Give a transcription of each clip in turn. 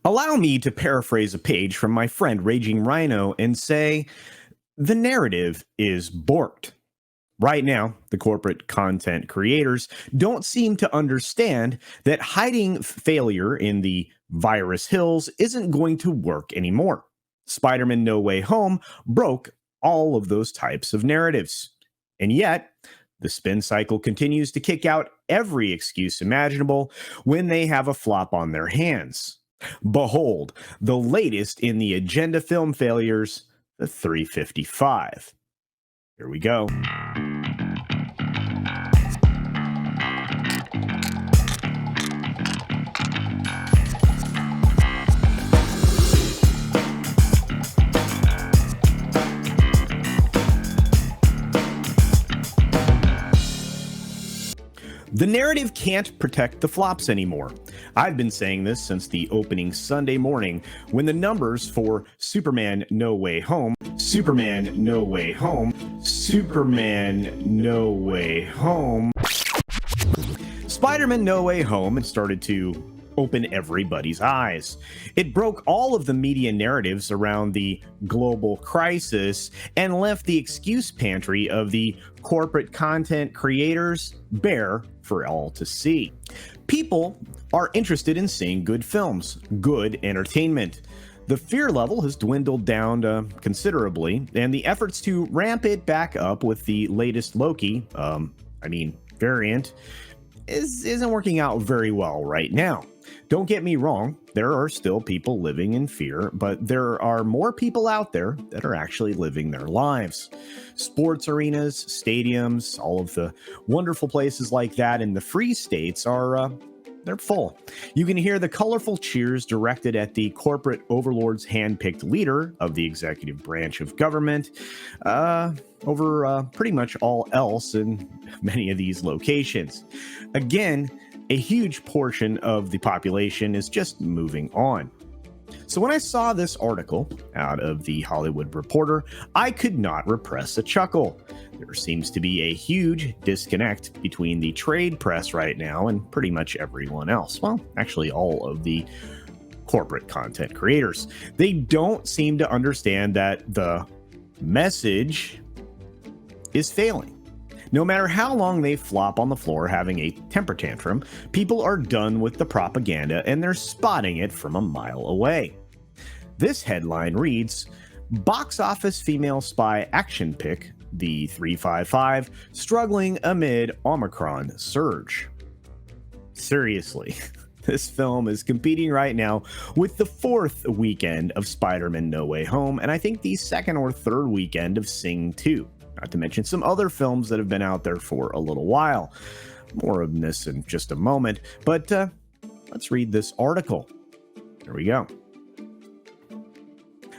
Allow me to paraphrase a page from my friend Raging Rhino and say, the narrative is borked. Right now, the corporate content creators don't seem to understand that hiding failure in the virus hills isn't going to work anymore. Spider-Man No Way Home broke all of those types of narratives. And yet, the spin cycle continues to kick out every excuse imaginable when they have a flop on their hands. Behold, the latest in the agenda film failures, the 355. Here we go. The narrative can't protect the flops anymore. I've been saying this since the opening Sunday morning when the numbers for Superman No Way Home, Superman No Way Home, Superman No Way Home, Spider-Man No Way Home started to open everybody's eyes. It broke all of the media narratives around the global crisis and left the excuse pantry of the corporate content creators bare for all to see. People are interested in seeing good films, good entertainment. The fear level has dwindled down considerably, and the efforts to ramp it back up with the latest Loki, variant, isn't working out very well right now. Don't get me wrong, there are still people living in fear, but there are more people out there that are actually living their lives. Sports arenas, stadiums, all of the wonderful places like that in the free states are they're full. You can hear the colorful cheers directed at the corporate overlord's hand-picked leader of the executive branch of government over pretty much all else in many of these locations. Again, a huge portion of the population is just moving on. So when I saw this article out of the Hollywood Reporter, I could not repress a chuckle. There seems to be a huge disconnect between the trade press right now and pretty much everyone else. Well, actually all of the corporate content creators. They don't seem to understand that the message is failing. No matter how long they flop on the floor having a temper tantrum, people are done with the propaganda and they're spotting it from a mile away. This headline reads, Box Office Female Spy Action Pick, the 355, struggling amid Omicron surge. Seriously, this film is competing right now with the fourth weekend of Spider-Man No Way Home, and I think the second or third weekend of Sing 2. Not to mention some other films that have been out there for a little while. More of this in just a moment, but let's read this article. Here we go.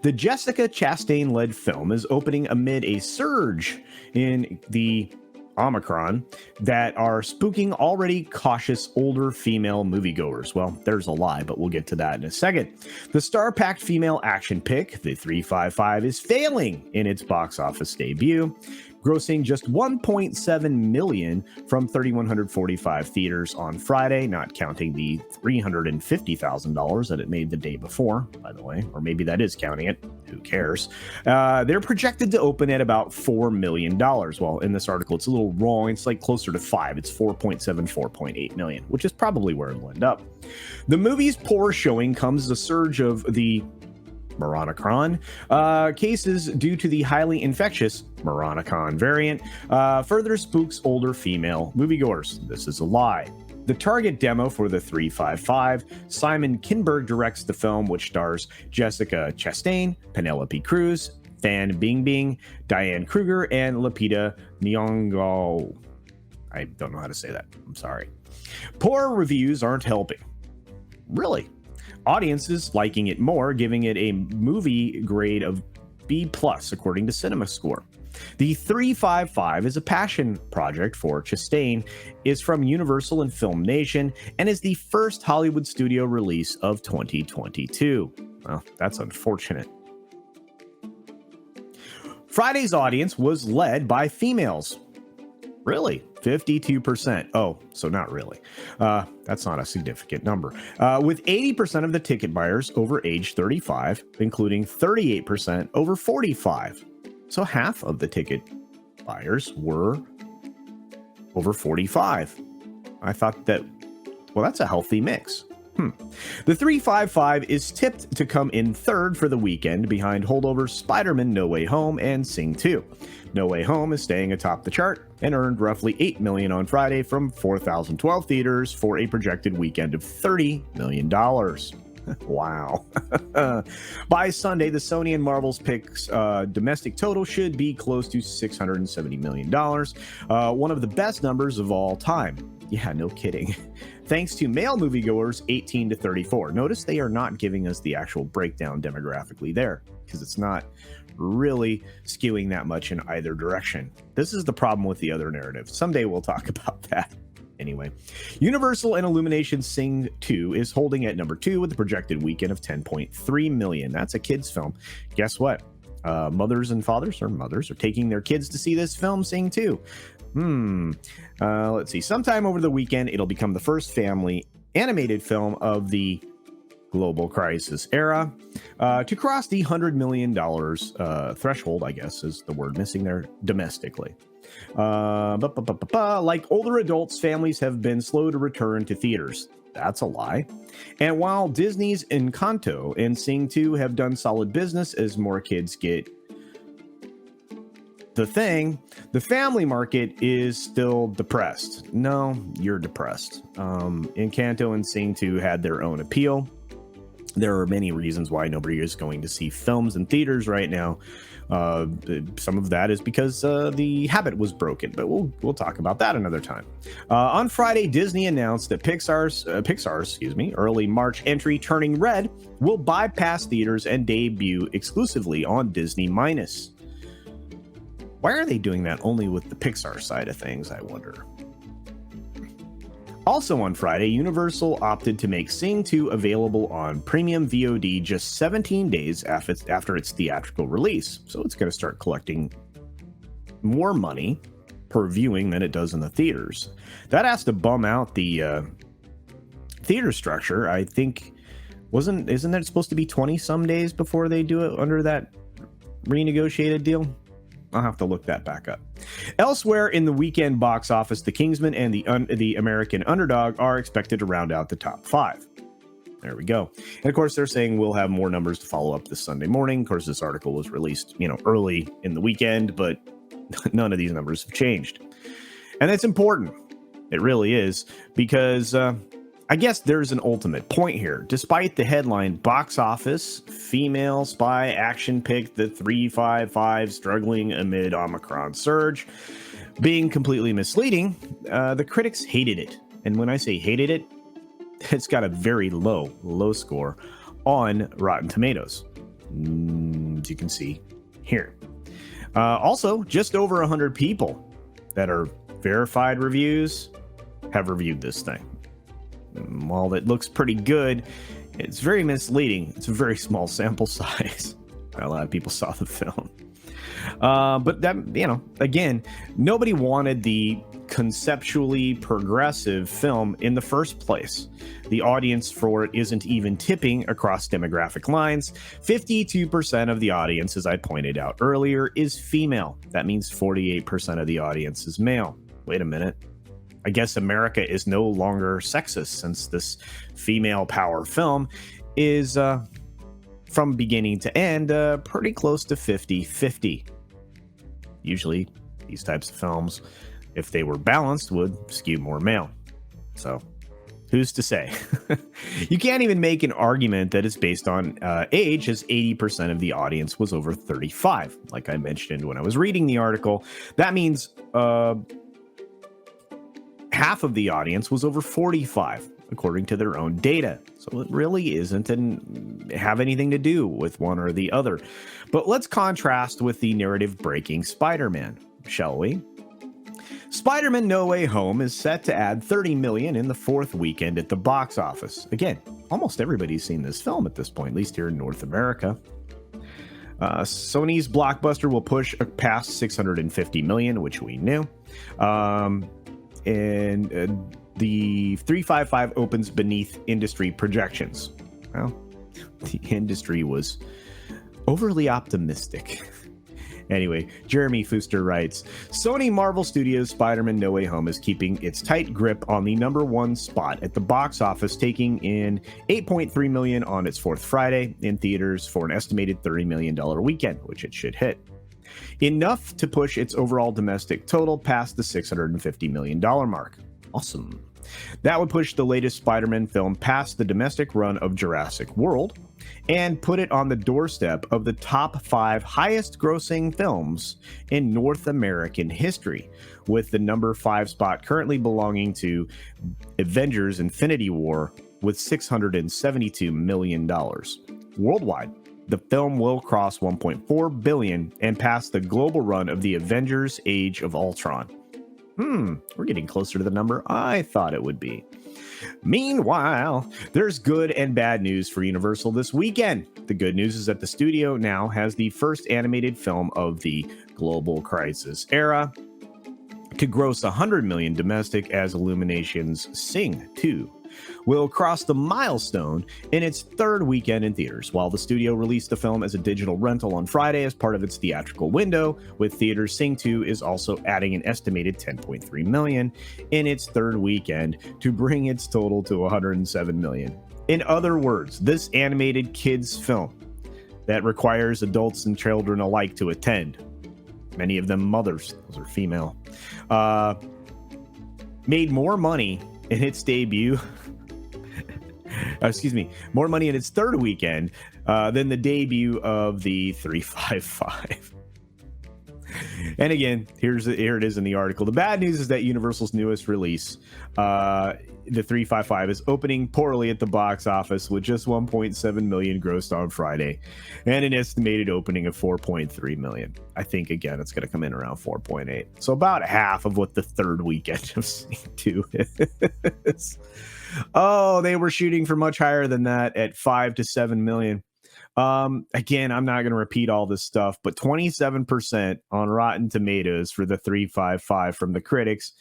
The Jessica Chastain-led film is opening amid a surge in the Omicron that are spooking already cautious older female moviegoers. Well, there's a lie, but we'll get to that in a second. The star-packed female action pick, the 355, is failing in its box office debut, grossing just $1.7 million from 3,145 theaters on Friday, not counting the $350,000 that it made the day before, by the way, or maybe that is counting it. Who cares? They're projected to open at about $4 million. Well, in this article, it's a little wrong. It's like closer to 5. It's 4.7, 4.8 million, which is probably where it'll end up. The movie's poor showing comes as a surge of the Moronacron cases due to the highly infectious Moronacon variant further spooks older female moviegoers. This is a lie. The target demo for the 355, Simon Kinberg directs the film, which stars Jessica Chastain, Penelope Cruz, Fan Bingbing, Diane Kruger, and Lupita Nyong'o. I don't know how to say that. I'm sorry. Poor reviews aren't helping. Really? Audiences liking it more, giving it a movie grade of B+, according to CinemaScore. The 355 is a passion project for Chastain, is from Universal and Film Nation, and is the first Hollywood studio release of 2022. Well, that's unfortunate. Friday's audience was led by females. Really? 52%. Oh, so not really. That's not a significant number. With 80% of the ticket buyers over age 35, including 38% over 45. So half of the ticket buyers were over 45. I thought that, well, that's a healthy mix. The 355 is tipped to come in third for the weekend behind holdovers Spider-Man No Way Home and Sing 2. No Way Home is staying atop the chart and earned roughly $8 million on Friday from 4,012 theaters for a projected weekend of $30 million. Wow. By Sunday, the Sony and Marvel's picks domestic total should be close to $670 million, one of the best numbers of all time. Yeah, no kidding. Thanks to male moviegoers 18 to 34. Notice they are not giving us the actual breakdown demographically there, because it's not really skewing that much in either direction. This is the problem with the other narrative. Someday we'll talk about that. Anyway, Universal and Illumination's Sing 2 is holding at number 2 with a projected weekend of $10.3 million. That's a kid's film. Guess what? Mothers and fathers are taking their kids to see this film, Sing 2. Let's see. Sometime over the weekend, it'll become the first family animated film of the global crisis era to cross the $100 million threshold, I guess is the word missing there, domestically. Like older adults, families have been slow to return to theaters. That's a lie. And while Disney's Encanto and Sing 2 have done solid business as more kids get the thing, the family market is still depressed. No, you're depressed. Encanto and Sing 2 had their own appeal. There are many reasons why nobody is going to see films in theaters right now. Some of that is because the habit was broken, but we'll talk about that another time. On Friday, Disney announced that Pixar's early March entry, Turning Red, will bypass theaters and debut exclusively on Disney+. Why are they doing that only with the Pixar side of things, I wonder? Also on Friday, Universal opted to make Sing 2 available on premium VOD just 17 days after its theatrical release. So it's going to start collecting more money per viewing than it does in the theaters. That has to bum out the theater structure. I think, isn't that supposed to be 20 some days before they do it under that renegotiated deal? I'll have to look that back up. Elsewhere in the weekend box office, The Kingsman and the American Underdog are expected to round out the top 5. There we go. And of course, they're saying we'll have more numbers to follow up this Sunday morning. Of course, this article was released, early in the weekend, but none of these numbers have changed. And that's important. It really is, because I guess there's an ultimate point here. Despite the headline box office, female spy action pick the 355 struggling amid Omicron surge being completely misleading, the critics hated it. And when I say hated it, it's got a very low score on Rotten Tomatoes, as you can see here. Also, just over 100 people that are verified reviews have reviewed this thing. While it looks pretty good, it's very misleading. It's a very small sample size. Not a lot of people saw the film. But that, again, nobody wanted the conceptually progressive film in the first place. The audience for it isn't even tipping across demographic lines. 52% of the audience, as I pointed out earlier, is female. That means 48% of the audience is male. Wait a minute. I guess America is no longer sexist, since this female power film is, from beginning to end, pretty close to 50-50. Usually, these types of films, if they were balanced, would skew more male. So, who's to say? You can't even make an argument that it's based on age, as 80% of the audience was over 35. Like I mentioned when I was reading the article, that means half of the audience was over 45, according to their own data. So it really isn't have anything to do with one or the other. But let's contrast with the narrative-breaking Spider-Man, shall we? Spider-Man No Way Home is set to add $30 million in the fourth weekend at the box office. Again, almost everybody's seen this film at this point, at least here in North America. Sony's blockbuster will push past $650 million, which we knew. and the 355 opens beneath industry projections. Well, the industry was overly optimistic. Anyway, Jeremy Fuster writes, Sony Marvel Studios' Spider-Man No Way Home is keeping its tight grip on the #1 spot at the box office, taking in $8.3 million on its fourth Friday in theaters for an estimated $30 million weekend, which it should hit. Enough to push its overall domestic total past the $650 million mark. Awesome. That would push the latest Spider-Man film past the domestic run of Jurassic World and put it on the doorstep of the top 5 highest grossing films in North American history, with the number 5 spot currently belonging to Avengers Infinity War with $672 million. Worldwide, the film will cross $1.4 billion and pass the global run of the Avengers Age of Ultron. We're getting closer to the number I thought it would be. Meanwhile, there's good and bad news for Universal this weekend. The good news is that the studio now has the first animated film of the global crisis era to gross $100 million domestic, as Illumination's Sing 2 will cross the milestone in its third weekend in theaters, while the studio released the film as a digital rental on Friday as part of its theatrical window. With theaters, Sing 2 is also adding an estimated $10.3 million in its third weekend to bring its total to $107 million. In other words, this animated kids film that requires adults and children alike to attend, many of them mothers, those are female, made more money in its debut more money in its third weekend than the debut of the 355. And again, here it is in the article. The bad news is that Universal's newest release, the 355, is opening poorly at the box office with just $1.7 million grossed on Friday and an estimated opening of $4.3 million. I think, again, it's going to come in around 4.8. So about half of what the third weekend of Sing 2 is. Oh, they were shooting for much higher than that at 5 to 7 million. Again, I'm not going to repeat all this stuff, but 27% on Rotten Tomatoes for the 355 from the critics,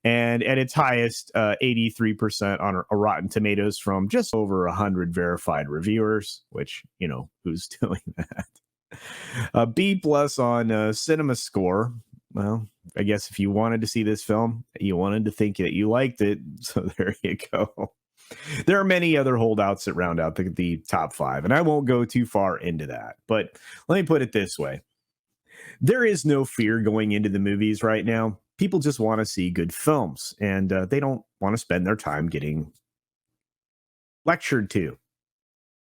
and at its highest, 83% on a Rotten Tomatoes from just over 100 verified reviewers, which, you know, who's doing that? B+ on Cinema Score. Well, I guess if you wanted to see this film, you wanted to think that you liked it, so there you go. There are many other holdouts that round out the top 5, and I won't go too far into that. But let me put it this way. There is no fear going into the movies right now. People just want to see good films, and they don't want to spend their time getting lectured to.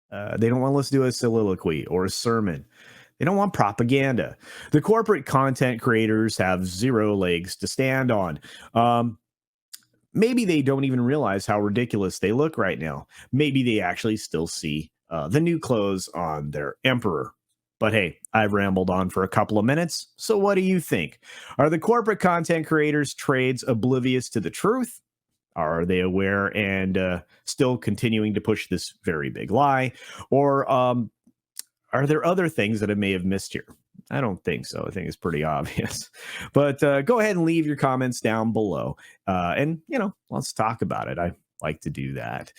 They don't want to listen to a soliloquy or a sermon. They don't want propaganda. The corporate content creators have zero legs to stand on. Maybe they don't even realize how ridiculous they look right now. Maybe they actually still see the new clothes on their emperor. But hey, I've rambled on for a couple of minutes. So what do you think? Are the corporate content creators trades oblivious to the truth? Are they aware and still continuing to push this very big lie? Or are there other things that I may have missed here? I don't think so. I think it's pretty obvious. But go ahead and leave your comments down below. And, you know, let's talk about it. I like to do that.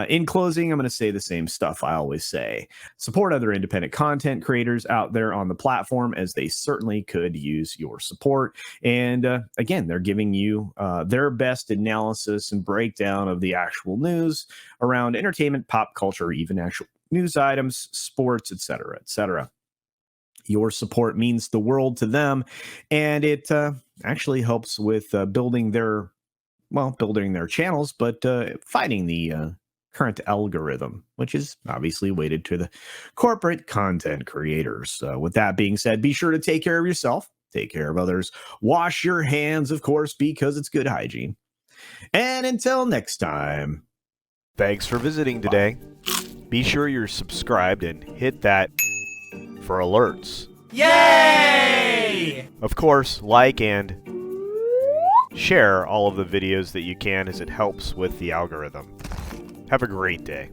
In closing, I'm going to say the same stuff I always say. Support other independent content creators out there on the platform, as they certainly could use your support. And again, they're giving you their best analysis and breakdown of the actual news around entertainment, pop culture, even actual news items, sports, etc., etc. Your support means the world to them, and it actually helps with building their channels, but fighting the current algorithm, which is obviously weighted to the corporate content creators. With that being said, be sure to take care of yourself, take care of others, wash your hands, of course, because it's good hygiene. And until next time, thanks for visiting today. Be sure you're subscribed and hit that for alerts. Yay! Of course, like and share all of the videos that you can, as it helps with the algorithm. Have a great day.